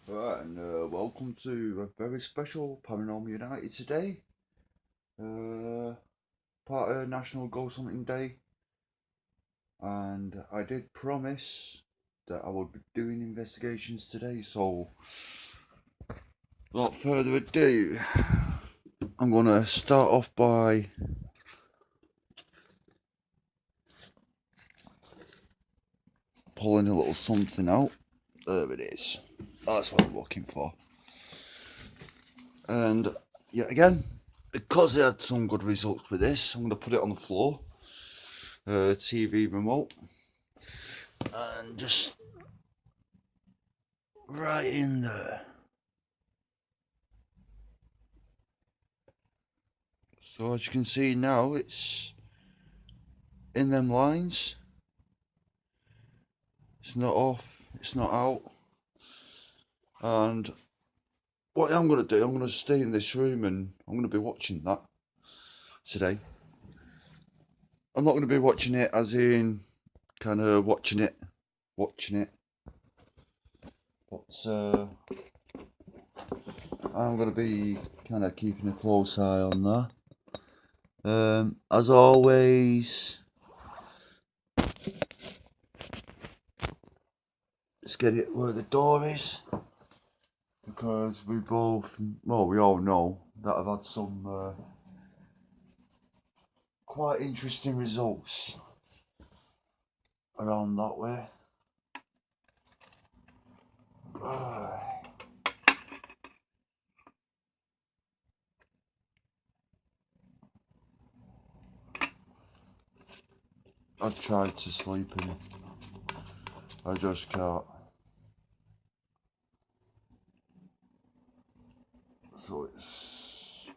Right, and welcome to a very special Paranormal United today. Uh, Part of National Ghost Hunting Day, and I did promise that I would be doing investigations today. So, without further ado, I'm gonna start off by pulling a little something out. There it is. That's what I'm looking for. And yet again, because I had some good results with this, I'm gonna put it on the floor. TV remote, and just right in there. So as you can see now, it's in them lines. It's not off, it's not out. And what I'm going to do, I'm going to stay in this room and I'm going to be watching that today. I'm not going to be watching it as in kind of watching it. But I'm going to be kind of keeping a close eye on that. As always, let's get it where the door is. Because we all know that I've had some quite interesting results around that way. I tried to sleep in it. I just can't. So it's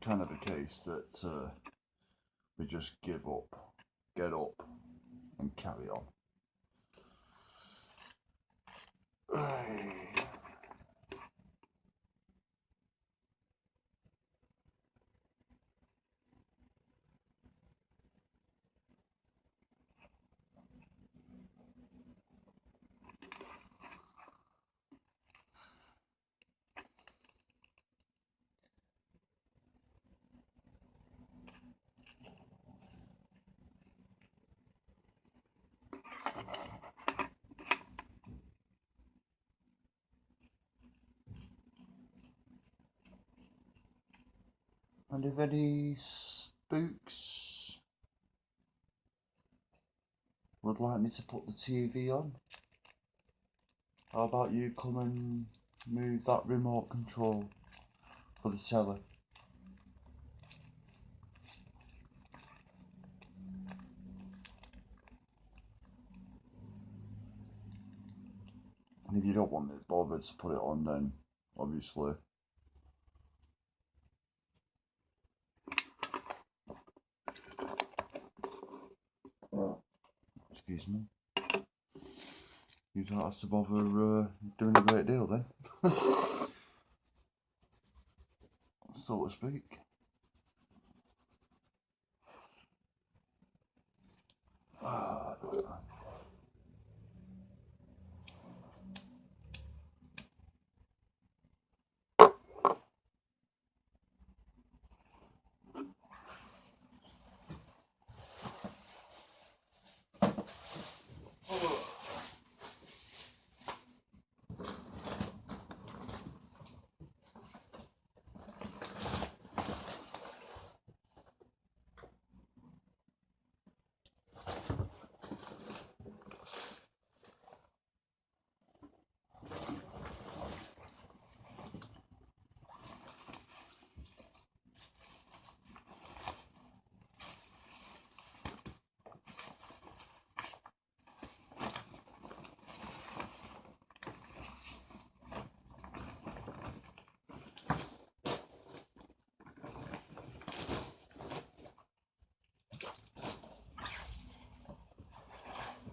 kind of a case that we just give up, get up, and carry on. And if any spooks would like me to put the TV on, how about you come and move that remote control for the telly? And if you don't want me bothered to put it on, then obviously excuse me, you don't have to bother doing a great deal then, so to speak.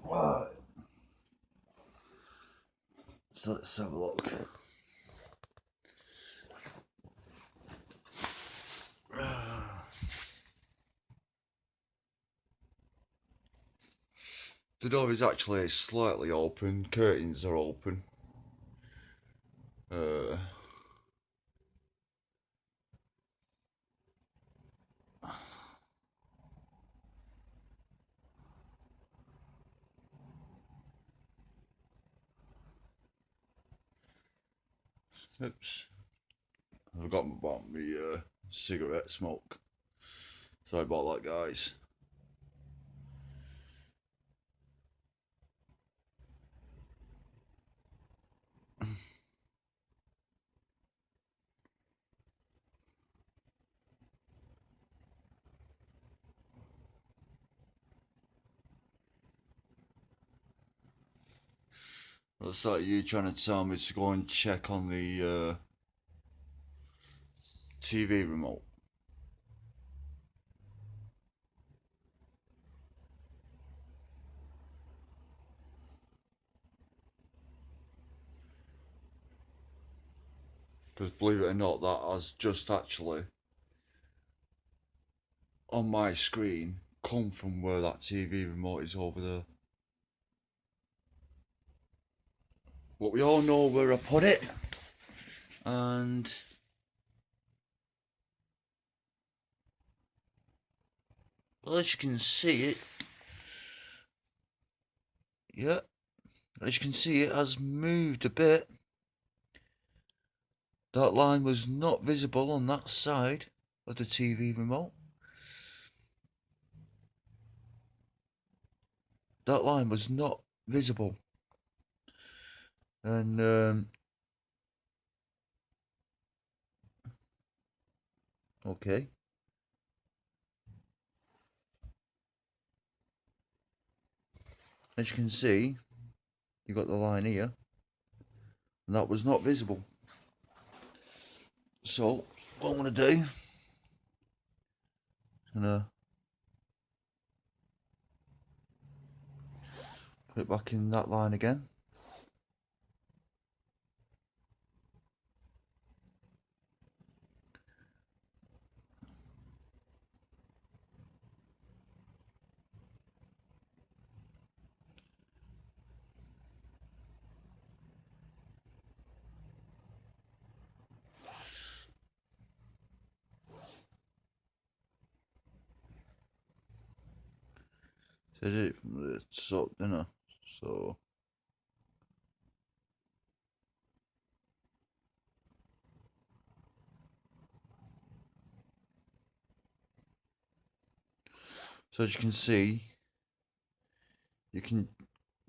Right. So let's have a look. The door is actually slightly open, curtains are open. Oops. I forgot about my cigarette smoke. Sorry about that, guys. Looks like you trying to tell me to go and check on the TV remote. Because believe it or not, that has just actually, on my screen, come from where that TV remote is over there. But we all know where I put it. And well, as you can see it, yeah, as you can see it has moved a bit. That line was not visible on that side of the TV remote. That line was not visible. And, okay. As you can see, you got the line here. And that was not visible. So, what I'm going to do, I'm going to put it back in that line again. So I did it from the top, didn't I? So as you can see, you can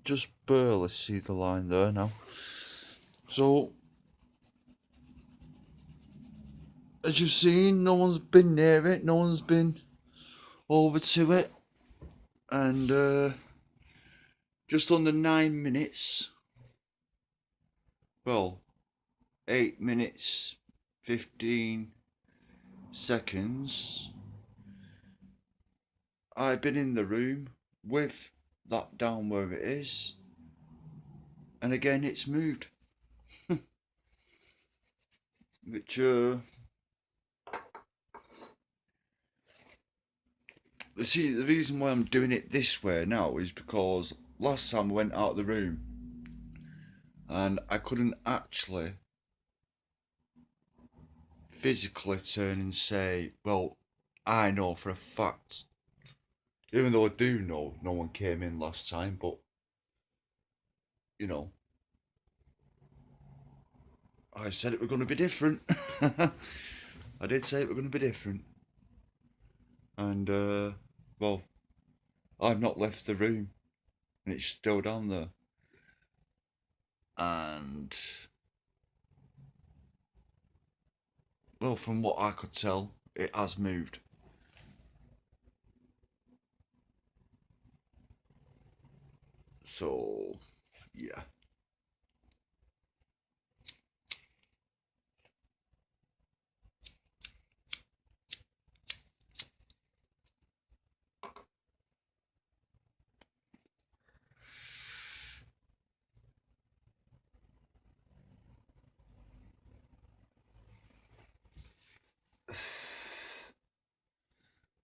just barely see the line there now. So, as you've seen, no one's been near it, no one's been over to it. And just under 9 minutes, well, 8 minutes 15 seconds, I've been in the room with that down where it is, and again it's moved. Which see, the reason why I'm doing it this way now is because last time I went out of the room and I couldn't actually physically turn and say, well, I know for a fact, even though I do know no one came in last time, but you know, I said it were going to be different. I did say it were going to be different. And well, I've not left the room and it's still down there. And well, from what I could tell, it has moved. So, yeah.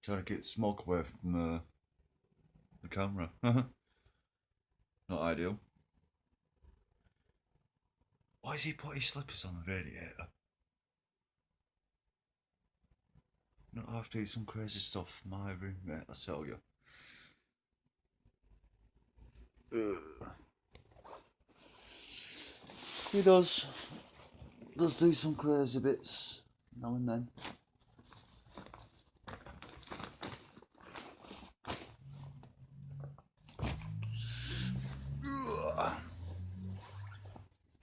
Trying to get smoke away from the camera. Not ideal. Why has he put his slippers on the radiator? Not after eat some crazy stuff, my roommate, I tell you. He does does do some crazy bits now and then.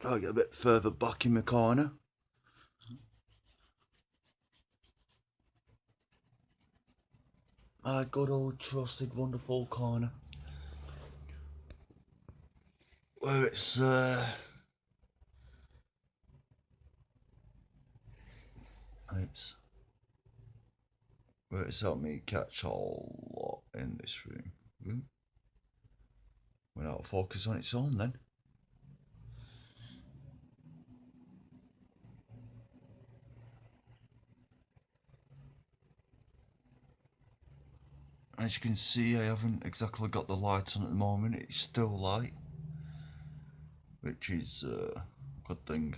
Try to get a bit further back in the corner. Our good old trusted wonderful corner. Where it's where it's helped me catch a lot in this room. Went out of focus on its own then. As you can see, I haven't exactly got the light on at the moment. It's still light, which is a good thing.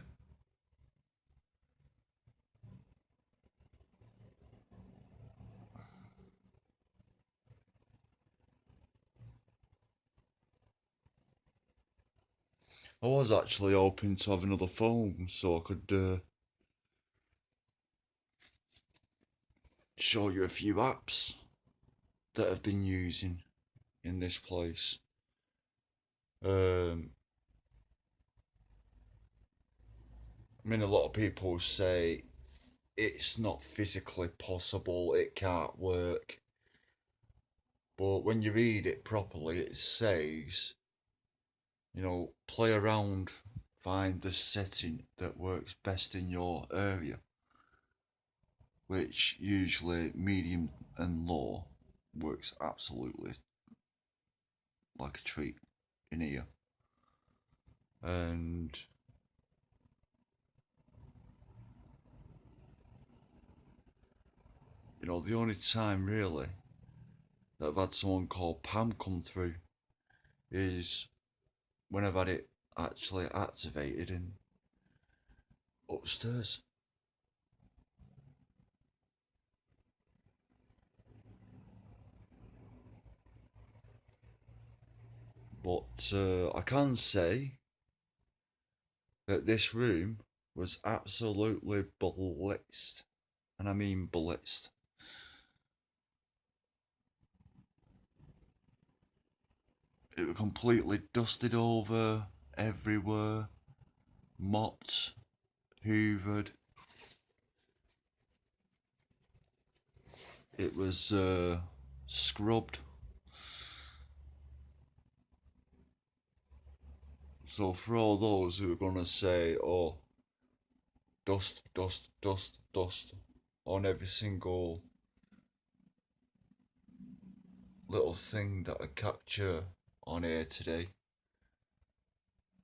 I was actually hoping to have another phone so I could show you a few apps that I've been using in this place. I mean, a lot of people say it's not physically possible, it can't work. But when you read it properly, it says, you know, play around, find the setting that works best in your area, which usually medium and low works absolutely like a treat in here. And you know, the only time really that I've had someone called Pam come through is when I've had it actually activated and upstairs. But I can say that this room was absolutely blitzed. And I mean blitzed. It was completely dusted over everywhere, mopped, hoovered. It was scrubbed. So for all those who are going to say, oh, dust, dust, dust, dust on every single little thing that I capture on air today,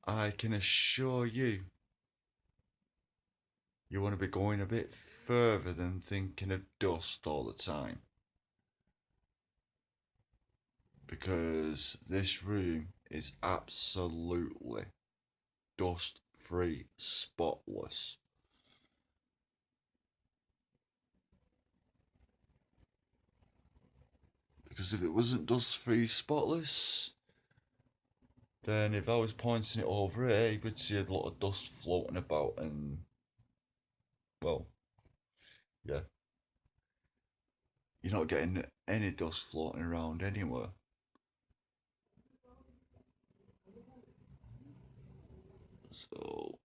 I can assure you, you want to be going a bit further than thinking of dust all the time. Because this room is absolutely dust free, spotless. Because if it wasn't dust free, spotless, then if I was pointing it over here, you could see a lot of dust floating about, and well, yeah, you're not getting any dust floating around anywhere. So,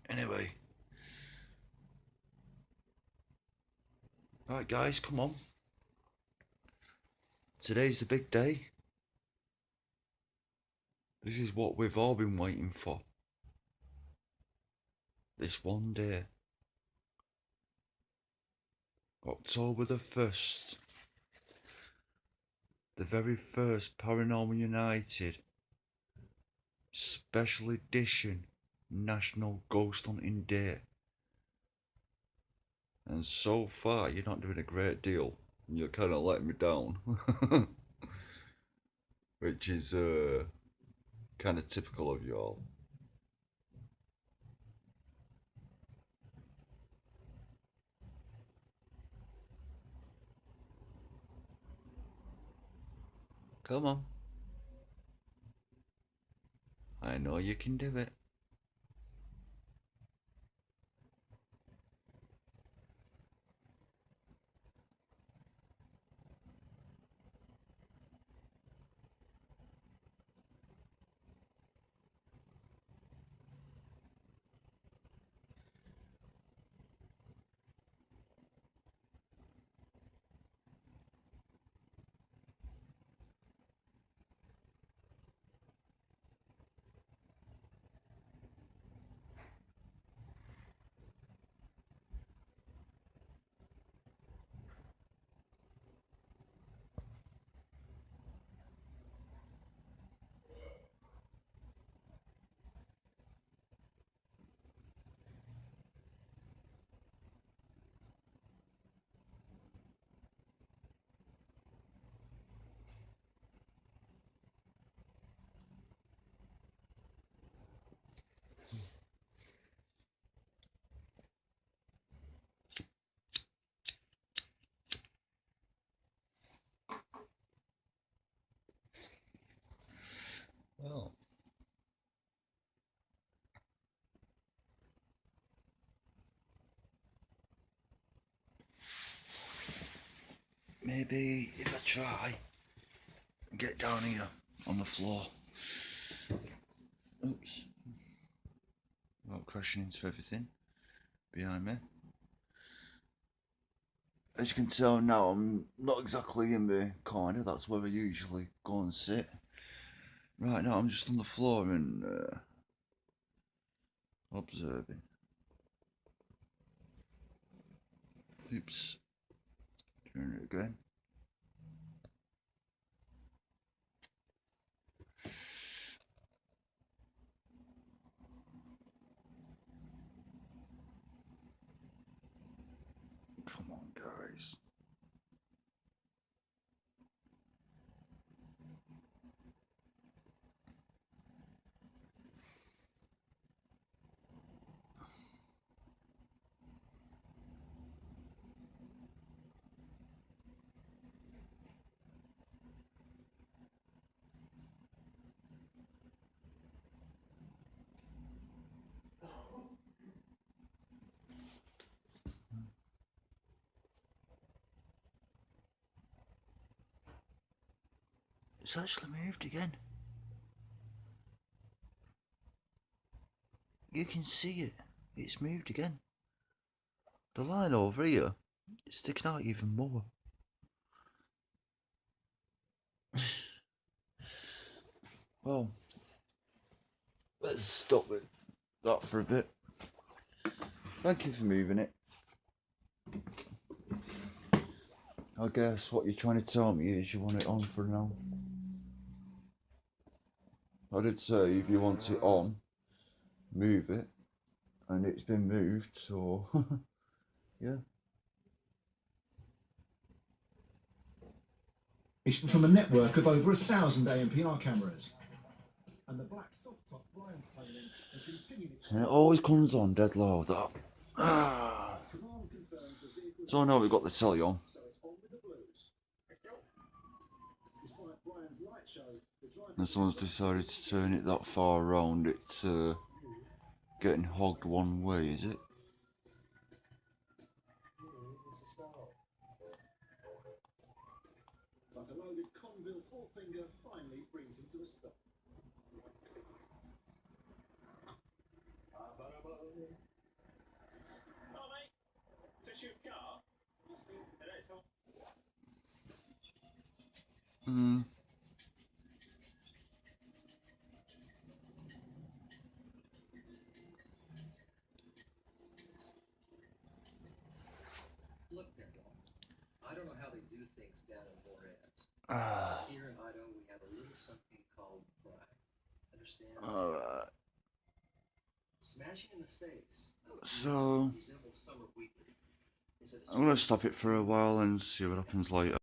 anyway, right, guys, come on. Today's the big day. This is what we've all been waiting for. This one day. October the 1st. The very first Paranormal United Special Edition National Ghost Hunting Day. And so far, you're not doing a great deal. You're kind of letting me down. Which is kind of typical of you all. Come on. I know you can do it. Well, maybe if I try and get down here on the floor. Oops. Without crashing into everything behind me. As you can tell now, I'm not exactly in the corner, that's where I usually go and sit. Right now I'm just on the floor and observing. Oops. Doing it again. Come on, guys. It's actually moved again. You can see it. It's moved again. The line over here is sticking out even more. Well, let's stop with that for a bit. Thank you for moving it. I guess what you're trying to tell me is you want it on for now. I did say if you want it on, move it, and it's been moved, so yeah. From a network of over 1,000 ANPR cameras. And the black soft top Brian's toning has been pinging its... And it always comes on dead low, that. So I know we've got the telly on. So it's on with the blues. Despite Brian's light show, the driver... And someone's decided to turn it that far around, it's getting hogged one way, is it? But a loaded Conville forefinger finally brings him to a stop. Oh, mate, to shoot car? Look, Pickle, I don't know how they do things down in Juarez. Here in Idaho, we have a little something called pride. Understand? Alright. Smashing in the face. So, Resembles summer weekly. I'm going to stop it for a while and see what happens later.